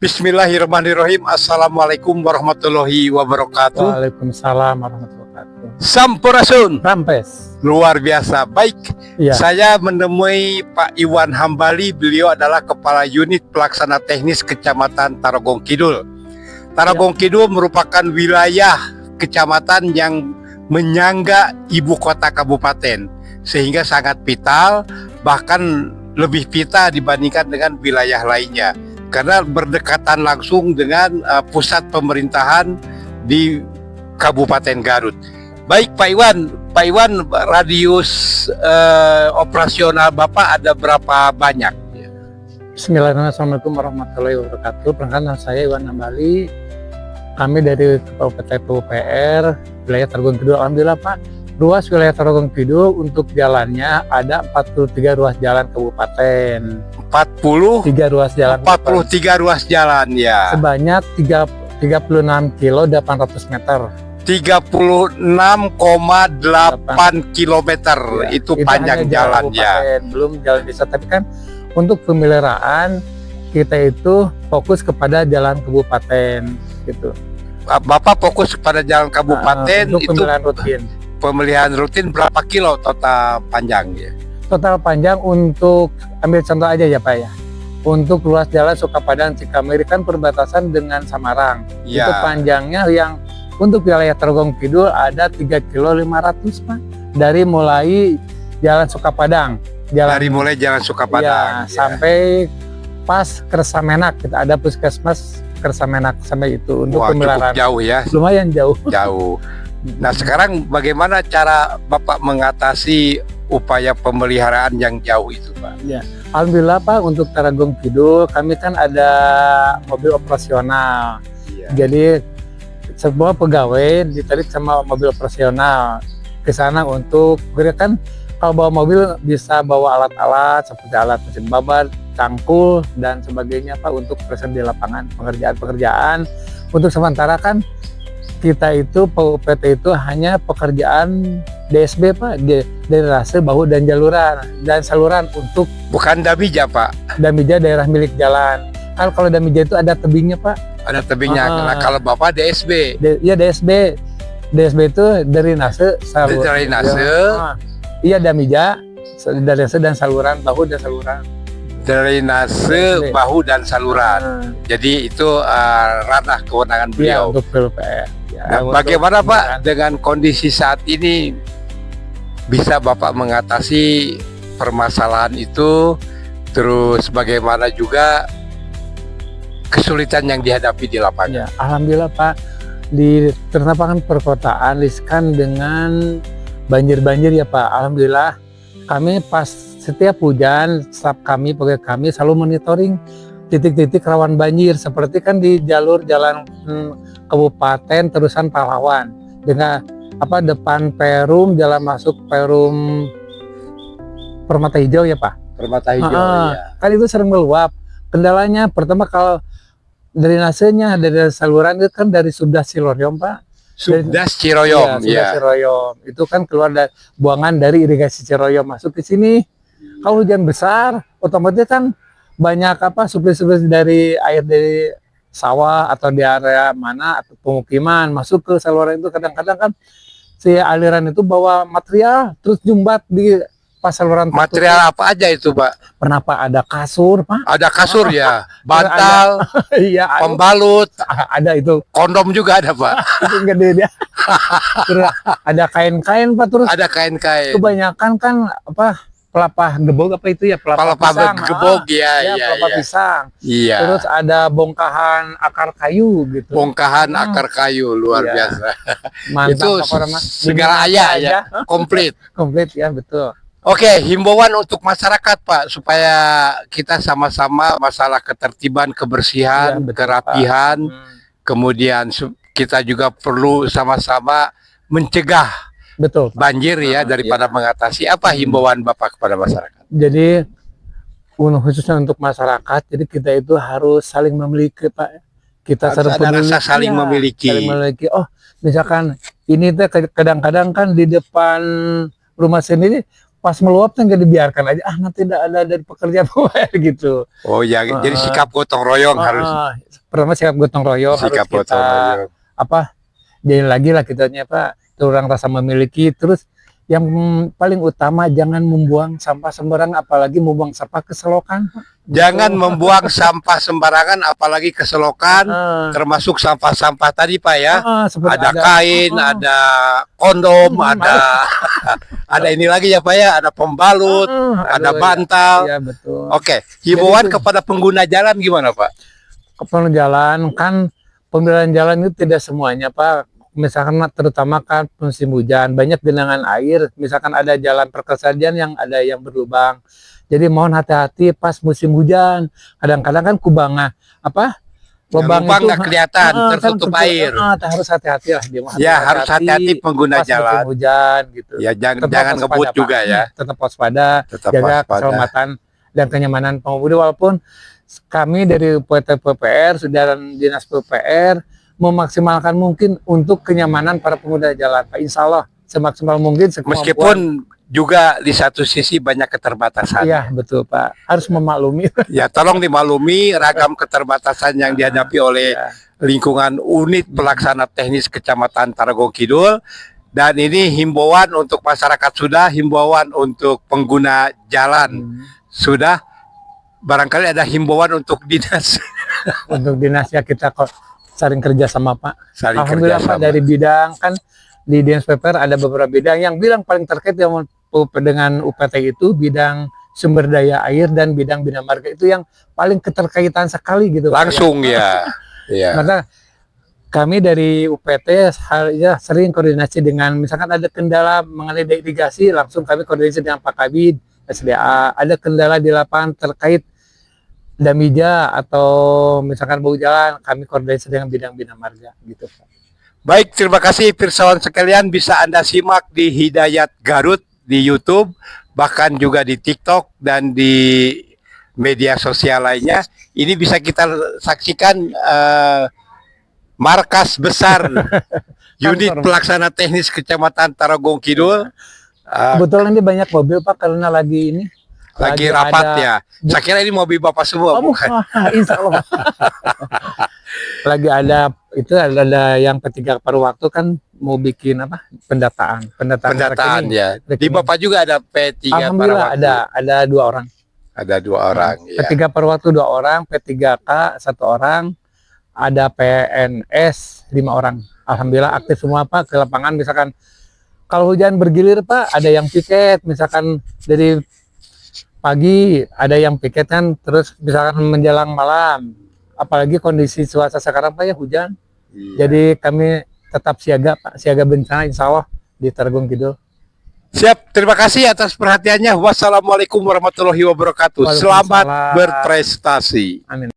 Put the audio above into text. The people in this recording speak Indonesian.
Bismillahirrahmanirrahim. Assalamualaikum warahmatullahi wabarakatuh. Waalaikumsalam warahmatullahi wabarakatuh. Sampurasun. Rampes. Luar biasa. Baik, Ya. saya menemui Pak Iwan Hambali. Beliau adalah Kepala Unit Pelaksana Teknis Kecamatan Tarogong Kidul. Tarogong Kidul merupakan wilayah kecamatan yang menyangga ibu kota kabupaten, sehingga sangat vital, bahkan lebih vital dibandingkan dengan wilayah lainnya, karena berdekatan langsung dengan pusat pemerintahan di Kabupaten Garut. Baik Pak Iwan, radius operasional Bapak ada berapa banyak? Bismillahirrahmanirrahim. Assalamualaikum warahmatullahi wabarakatuh. Perkenalkan saya Iwan Hambali. Kami dari Kabupaten PUPR wilayah Tarogong Kidul. Alhamdulillah Pak, ruas wilayah Tarogong Kidul untuk jalannya ada 43 ruas jalan kabupaten. 43 ruas jalan. 43 ruas jalan ya. Sebanyak 36 kilo 800 meter. 36,8 kilometer Ya, itu panjang jalannya. Belum jalan desa, tapi kan untuk pemeliharaan kita itu fokus kepada jalan kabupaten gitu. Bapak fokus kepada jalan kabupaten Untuk itu pemeliharaan rutin. pemeliharaan rutin berapa kilo total panjangnya? Total panjang untuk ambil contoh aja ya Pak ya. Untuk ruas jalan Sukapadang Cikamiri kan perbatasan dengan Samarang. Ya. Itu panjangnya yang untuk wilayah Tarogong Kidul ada 3 kilo 500 Pak. Dari mulai jalan Sukapadang, Dari mulai jalan Sukapadang ya, sampai pas Kersamenak, kita ada puskesmas Kersamenak sampai itu untuk Wah, cukup pemeliharaan. jauh ya. Lumayan jauh. Jauh. Nah, sekarang bagaimana cara Bapak mengatasi upaya pemeliharaan yang jauh itu, Pak? Ya, alhamdulillah Pak, untuk Tarogong Kidul kami kan ada mobil operasional. Iya. Jadi semua pegawai ditarik sama mobil operasional ke sana untuk kan kalau bawa mobil bisa bawa alat-alat seperti alat mesin babat, cangkul dan sebagainya Pak untuk present di lapangan pekerjaan. Untuk sementara kan kita itu PUPT itu hanya pekerjaan DSB Pak, drainase bahu dan saluran untuk Bukan Damija, Pak. Damija daerah milik jalan. Kan kalau Damija itu ada tebingnya Pak. Ada tebingnya. Nah, kalau Bapak DSB. Ya DSB. DSB itu drainase saluran. Drainase. Iya Damija, drainase dan saluran bahu dan saluran. Drainase bahu dan saluran. Jadi itu ranah kewenangan Iya beliau. untuk PUPR. Ya, Nah, untuk bagaimana Pak pemeliharaan. dengan kondisi saat ini, bisa Bapak mengatasi permasalahan itu, terus bagaimana juga kesulitan yang dihadapi di lapangan? Ya, alhamdulillah Pak, di terutama kan perkotaan riskan dengan banjir ya Pak. Alhamdulillah kami pas setiap hujan, staf kami, pegawai kami selalu monitoring titik-titik rawan banjir, seperti kan di jalur jalan kabupaten terusan Pahlawan dengan depan Perum, jalan masuk Perum Permata Hijau ya Pak. Permata Hijau, ya. Kan itu sering meluap. Kendalanya pertama kalau drainasenya dari saluran itu kan dari Subdas Ciroyom Pak. Subdas Ciroyom, Subdas ya. Ciroyom. Itu kan keluar dari buangan dari irigasi Ciroyom masuk ke sini. Kalau hujan besar, otomatis kan banyak supli-supli dari air dari sawah atau di area mana atau pemukiman masuk ke saluran itu. Kadang-kadang kan si aliran itu bawa material terus jumbat di pas saluran tertutup. Material apa aja itu, Pak? Pernah Pak ada kasur Pak? Ada kasur ya, bantal, Iya, pembalut, ada itu. kondom juga ada, Pak. Itu gede dia. Terus ada kain-kain Pak, terus Ada kain-kain. kebanyakan kan pelepah gebog itu ya, pelepah pisang. gebog, ya, pelepah pisang. Iya. Terus ada bongkahan akar kayu gitu. Bongkahan akar kayu luar Iya. biasa. Mantap, Itu pokoknya, Mas. segala Dimana ayah aja. ya, komplit. Komplit ya, betul. Oke, himbauan untuk masyarakat Pak, supaya kita sama-sama masalah ketertiban, kebersihan, Iya, betul, kerapihan, kemudian kita juga perlu sama-sama mencegah Betul Pak. banjir ya, daripada mengatasi. Apa himbauan Bapak kepada masyarakat? Jadi khususnya untuk masyarakat, jadi kita itu harus saling memiliki Pak. Kita Harus ada rasa saling memiliki. Saling memiliki. Oh, misalkan ini kadang-kadang kan di depan rumah sendiri pas meluap kan nggak dibiarkan aja, nanti tidak ada dari pekerja gitu. Oh ya, jadi sikap gotong royong harus. Pertama sikap gotong royong harus Sikap kita gotong royong. jadi lagi lah kitanya Pak, orang rasa memiliki. Terus yang paling utama jangan membuang sampah sembarangan, apalagi membuang sampah ke selokan, Pak. Jangan membuang sampah sembarangan, apalagi ke selokan, termasuk sampah-sampah tadi Pak ya. Ada kain, ada kondom, ada ini lagi ya Pak ya, ada pembalut, ada bantal. Ya, betul. Oke, himbauan kepada pengguna jalan gimana Pak? Pengguna jalan kan, pemilihan jalan itu tidak semuanya Pak. Misalkan terutama kan musim hujan, banyak genangan air, misalkan ada jalan perkesajian yang ada yang berlubang. Jadi mohon hati-hati pas musim hujan. Kadang-kadang kan kubangnya lubang itu nggak kelihatan, tertutup air. Harus hati-hati lah dia. Ya, harus hati-hati pengguna jalan. Musim hujan gitu. Ya, jangan ngebut juga ya. Tetap waspada, jaga keselamatan dan kenyamanan pengemudi. Walaupun kami dari PT PUPR, sudah dinas PUPR memaksimalkan mungkin untuk kenyamanan para pengguna jalan, Pak. Insya Allah semaksimal mungkin. Meskipun juga di satu sisi banyak keterbatasan. Iya betul Pak, harus memaklumi. Ya tolong dimaklumi ragam keterbatasan yang dihadapi oleh lingkungan unit pelaksana teknis Kecamatan Tarogong Kidul. Dan ini himbauan untuk masyarakat sudah, himbauan untuk pengguna jalan sudah. Barangkali ada himbauan untuk dinas. Untuk dinas ya kita kok saling kerja sama Pak. Alhamdulillah Pak, dari bidang kan di Dinas PUPR ada beberapa bidang. Yang bidang paling terkait dengan UPT itu bidang sumber daya air dan bidang bina marga, itu yang paling keterkaitan sekali gitu. Langsung ya. Ya. Karena kami dari UPT sering koordinasi dengan, misalkan ada kendala mengenai irigasi, langsung kami koordinasi dengan Pak Kabid, SDA. Ada kendala di lapangan terkait damija atau misalkan bau jalan, kami koordinasi dengan bidang bina marga gitu Pak. Baik, terima kasih pirsawan sekalian, bisa Anda simak di Hidayat Garut di YouTube, bahkan juga di TikTok dan di media sosial lainnya. Ini bisa kita saksikan markas besar unit pelaksana teknis Kecamatan Tarogong Kidul. Kebetulan ini banyak mobil Pak, karena lagi rapat ya. Saya kira ini mobil Bapak semua, bukan? Insya Allah. Lagi ada yang ketiga paruh waktu kan mau bikin pendataan ya. Di Bapak juga ada P3 Alhamdulillah ada 2 orang. Ada 2 orang. P3 paruh waktu 2 orang, P3K 1 orang, ada PNS 5 orang. Alhamdulillah aktif semua Pak ke lapangan. Misalkan kalau hujan bergilir Pak, ada yang piket, misalkan dari pagi ada yang piket kan, terus misalkan menjelang malam, apalagi kondisi cuaca sekarang Pak ya hujan. Jadi kami tetap siaga Pak, siaga bencana insya Allah di Tarogong Kidul. Siap, terima kasih atas perhatiannya. Wassalamualaikum warahmatullahi wabarakatuh. Selamat berprestasi. Amin.